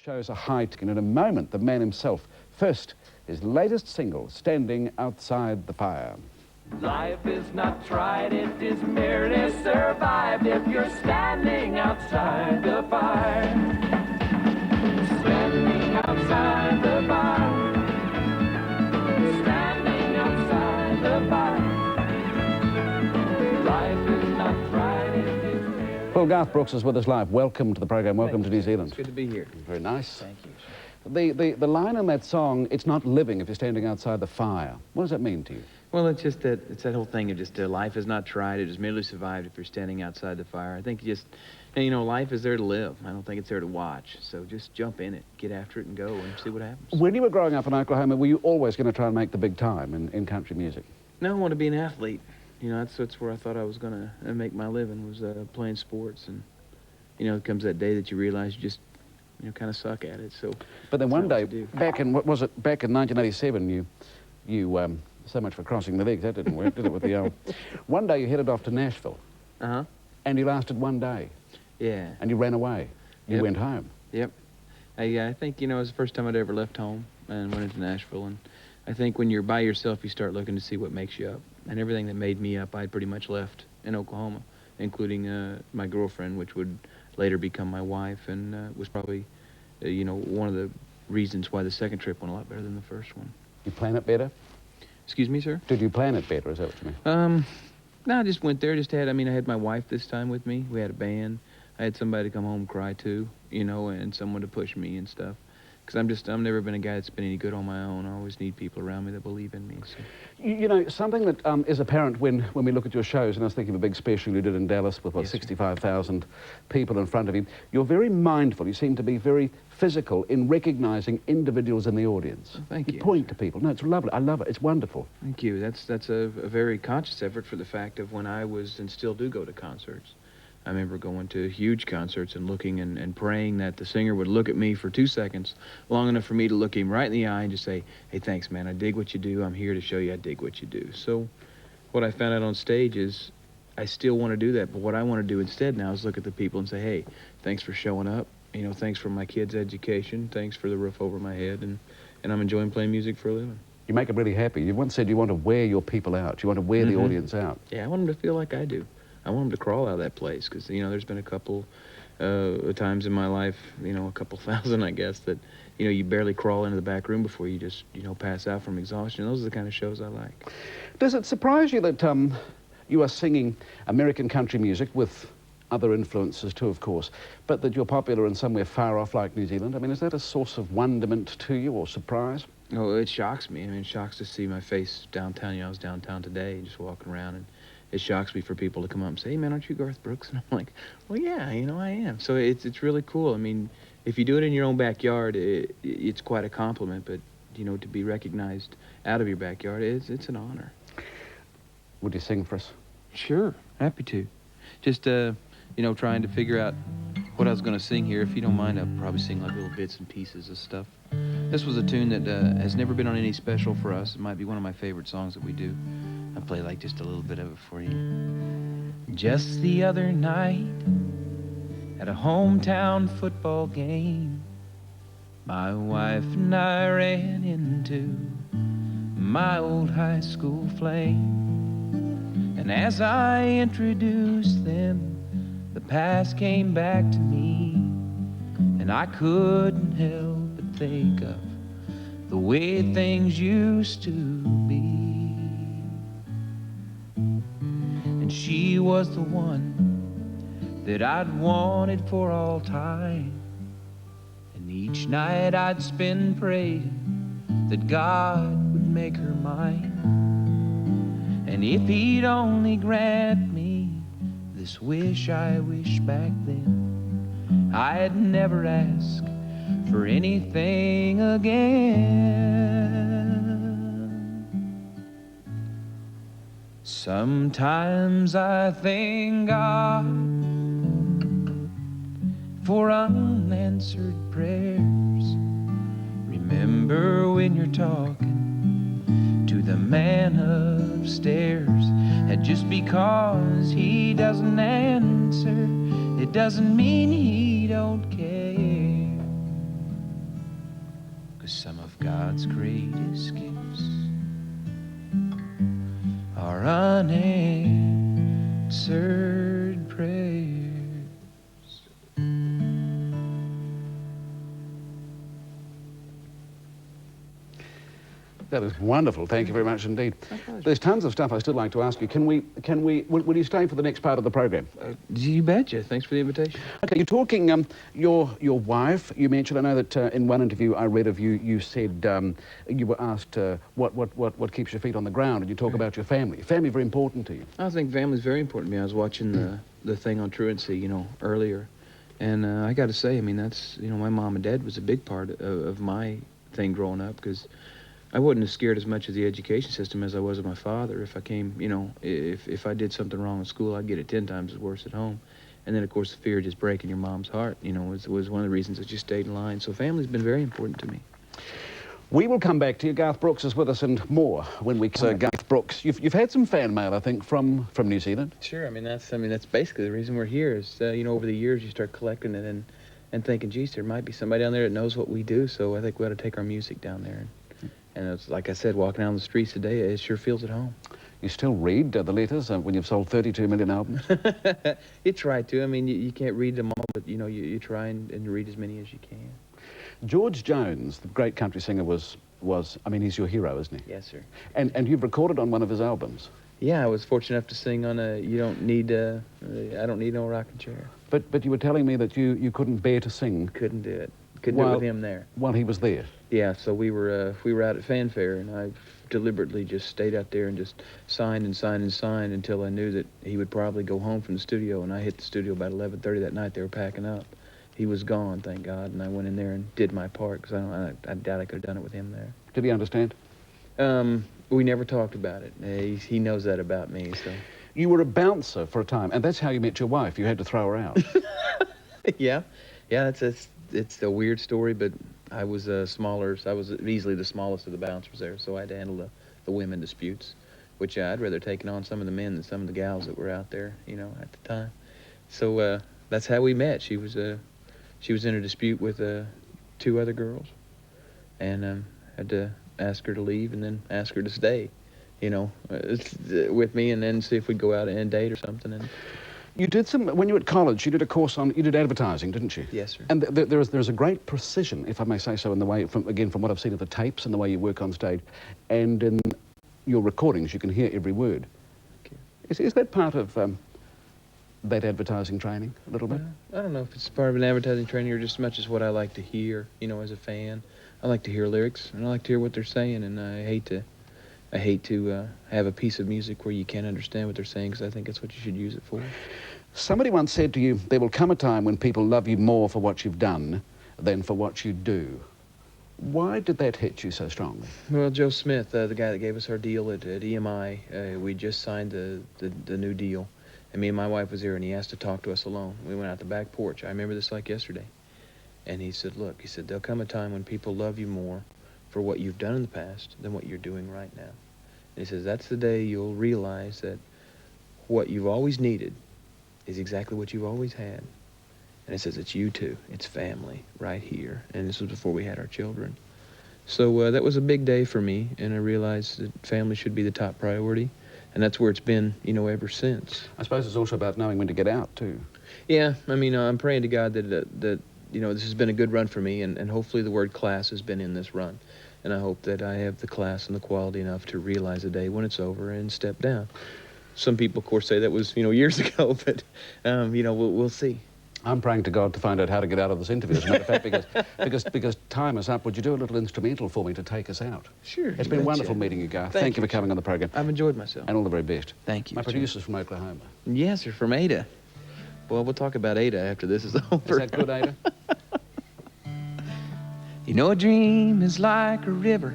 shows a height, and in a moment, the man himself. First, his latest single, Standing Outside the Fire. Life is not tried, it is merely survived if you're standing outside the fire. Standing outside the fire. Standing outside the fire. Life is not tried, it is merely... Well, Garth Brookes is with us live. Welcome to the program. Welcome to New Zealand. It's good to be here. Very nice. Thank you. The line in that song, it's not living if you're standing outside the fire. What does that mean to you? Well, it's just that, it's that whole thing of just life is not tried, it is merely survived if you're standing outside the fire. I think just, you know, life is there to live. I don't think it's there to watch. So just jump in it, get after it and go and see what happens. When you were growing up in Oklahoma, were you always going to try and make the big time in country music? No, I want to be an athlete. You know, that's where I thought I was going to make my living, was playing sports. And, you know, it comes that day that you realize you just, you know, kind of suck at it. So, but then one day, back in, what was it, back in 1987, you so much for crossing the legs, that didn't work, did it, with the one day you headed off to Nashville. Uh-huh. And you lasted one day. Yeah. And you ran away. You went home. Yep. I think, you know, it was the first time I'd ever left home and went into Nashville. And I think when you're by yourself, you start looking to see what makes you up. And everything that made me up, I'd pretty much left in Oklahoma, including my girlfriend, which would later become my wife, and was probably, you know, one of the reasons why the second trip went a lot better than the first one. You plan it better? Excuse me, sir? Did you plan it better, is that what you mean? No, I just went there, I had my wife this time with me. We had a band. I had somebody to come home and cry to, you know, and someone to push me and stuff. Because I've never been a guy that's been any good on my own. I always need people around me that believe in me. So. You know, something that is apparent when we look at your shows, and I was thinking of a big special you did in Dallas with, what, yes, 65,000 people in front of you. You're very mindful. You seem to be very physical in recognizing individuals in the audience. Oh, thank you. You point to people. No, it's lovely. I love it. It's wonderful. Thank you. That's a very conscious effort for the fact of when I was, and still do go to concerts. I remember going to huge concerts and looking and praying that the singer would look at me for 2 seconds, long enough for me to look him right in the eye and just say, hey, thanks, man, I dig what you do. I'm here to show you I dig what you do. So what I found out on stage is I still want to do that, but what I want to do instead now is look at the people and say, hey, thanks for showing up. You know, thanks for my kids' education. Thanks for the roof over my head, and I'm enjoying playing music for a living. You make them really happy. You once said you want to wear your people out. You want to wear the audience out. Yeah, I want them to feel like I do. I want them to crawl out of that place, because, you know, there's been a couple times in my life, you know, a couple thousand, I guess, that, you know, you barely crawl into the back room before you just, you know, pass out from exhaustion. Those are the kind of shows I like. Does it surprise you that you are singing American country music with other influences too, of course, but that you're popular in somewhere far off like New Zealand? I mean, is that a source of wonderment to you, or surprise? Oh, it shocks me. I mean, it shocks to see my face downtown. You know, I was downtown today, just walking around, and it shocks me for people to come up and say, hey, man, aren't you Garth Brookes? And I'm like, well, yeah, you know, I am. So it's really cool. I mean, if you do it in your own backyard, it's quite a compliment, but, you know, to be recognized out of your backyard, it's an honor. Would you sing for us? Sure, happy to. Just, you know, trying to figure out what I was going to sing here. If you don't mind, I'll probably sing like little bits and pieces of stuff. This was a tune that has never been on any special for us. It might be one of my favorite songs that we do. I'll play like just a little bit of it for you. Just the other night, at a hometown football game, my wife and I ran into my old high school flame. And as I introduced them, the past came back to me, and I couldn't help but think of the way things used to be. And she was the one that I'd wanted for all time, and each night I'd spend praying that God would make her mine. And if he'd only grant me this wish I wish back then, I'd never ask for anything again. Sometimes I thank God for unanswered prayers. Remember when you're talking to the man upstairs, and just because he doesn't answer, it doesn't mean he don't care. 'cause some of God's greatest gifts are unanswered prayers. That is wonderful. Thank you very much indeed. There's tons of stuff I still like to ask you. Will you stay for the next part of the program? You betcha. Thanks for the invitation. Okay, you're talking, your wife, you mentioned, I know that in one interview I read of you, you said you were asked what keeps your feet on the ground, and you talk about your family. Family very important to you. I think family's very important to me. I was watching the thing on Truancy, you know, earlier, and I got to say, I mean, that's, you know, my mom and dad was a big part of my thing growing up, because I wasn't as scared as much of the education system as I was of my father. If I came, you know, if I did something wrong in school, I'd get it 10 times as worse at home. And then, of course, the fear of just breaking your mom's heart, you know, was one of the reasons that you stayed in line. So family's been very important to me. We will come back to you. Garth Brookes is with us and more when we come back. Garth Brookes, you've had some fan mail, I think, from New Zealand. Sure. I mean, that's basically the reason we're here is, you know, over the years you start collecting it and thinking, geez, there might be somebody down there that knows what we do, so I think we ought to take our music down there. And it's like I said, walking down the streets today, it sure feels at home. You still read the letters when you've sold 32 million albums? You try to. I mean, you can't read them all, but, you know, you try and read as many as you can. George Jones, the great country singer, was I mean, he's your hero, isn't he? Yes, sir. And you've recorded on one of his albums. Yeah, I was fortunate enough to sing on I Don't Need No Rocking Chair. But you were telling me that you couldn't bear to sing. Couldn't do it. Couldn't do it with him there. While he was there. Yeah, so we were out at Fanfare, and I deliberately just stayed out there and just signed until I knew that he would probably go home from the studio, and I hit the studio about 11:30 that night. They were packing up. He was gone, thank God, and I went in there and did my part, because I doubt I could have done it with him there. Did he understand? We never talked about it. He knows that about me, so. You were a bouncer for a time, and that's how you met your wife. You had to throw her out. Yeah, it's a weird story, but I was smaller. So I was easily the smallest of the bouncers there, so I had to handle the women disputes, which I'd rather taken on some of the men than some of the gals that were out there, you know, at the time. So that's how we met. She was in a dispute with 2 other girls, and had to ask her to leave and then ask her to stay, you know, with me, and then see if we'd go out and date or something. And you did when you were at college, you did a course you did advertising, didn't you? Yes, sir. And there's a great precision, if I may say so, in the way, from what I've seen of the tapes and the way you work on stage, and in your recordings, you can hear every word. Okay. Is that part of that advertising training, a little bit? I don't know if it's part of an advertising training or just as much as what I like to hear, you know, as a fan. I like to hear lyrics, and I like to hear what they're saying, and I hate to have a piece of music where you can't understand what they're saying, because I think that's what you should use it for. Somebody once said to you, there will come a time when people love you more for what you've done than for what you do. Why did that hit you so strongly? Well, Joe Smith, the guy that gave us our deal at EMI, we just signed the new deal, and me and my wife was there, and he asked to talk to us alone. We went out the back porch. I remember this like yesterday. And he said, look, he said, there'll come a time when people love you more for what you've done in the past than what you're doing right now. And he says, that's the day you'll realize that what you've always needed is exactly what you've always had. And he says, it's you two. It's family right here. And this was before we had our children. So that was a big day for me, and I realized that family should be the top priority. And that's where it's been, you know, ever since. I suppose it's also about knowing when to get out, too. Yeah, I mean, I'm praying to God that you know, this has been a good run for me, and hopefully the word class has been in this run. And I hope that I have the class and the quality enough to realize the day when it's over and step down. Some people, of course, say that was, you know, years ago, but, you know, we'll see. I'm praying to God to find out how to get out of this interview, as a matter of fact, because time is up. Would you do a little instrumental for me to take us out? Sure. It's been wonderful meeting you, Garth. Thank you for coming on the program. I've enjoyed myself. And all the very best. Thank you. My producer's from Oklahoma. Yes, you're from Ada. Well, we'll talk about Ada after this is over. Is that good, Ada? You know, a dream is like a river,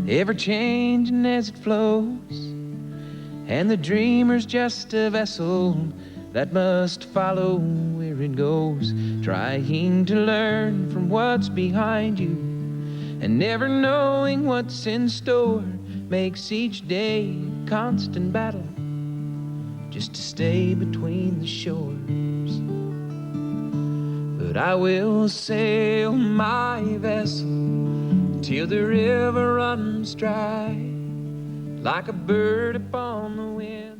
ever changing as it flows, and the dreamer's just a vessel that must follow where it goes, trying to learn from what's behind you, and never knowing what's in store makes each day a constant battle just to stay between the shores. But I will sail my vessel till the river runs dry, like a bird upon the wind.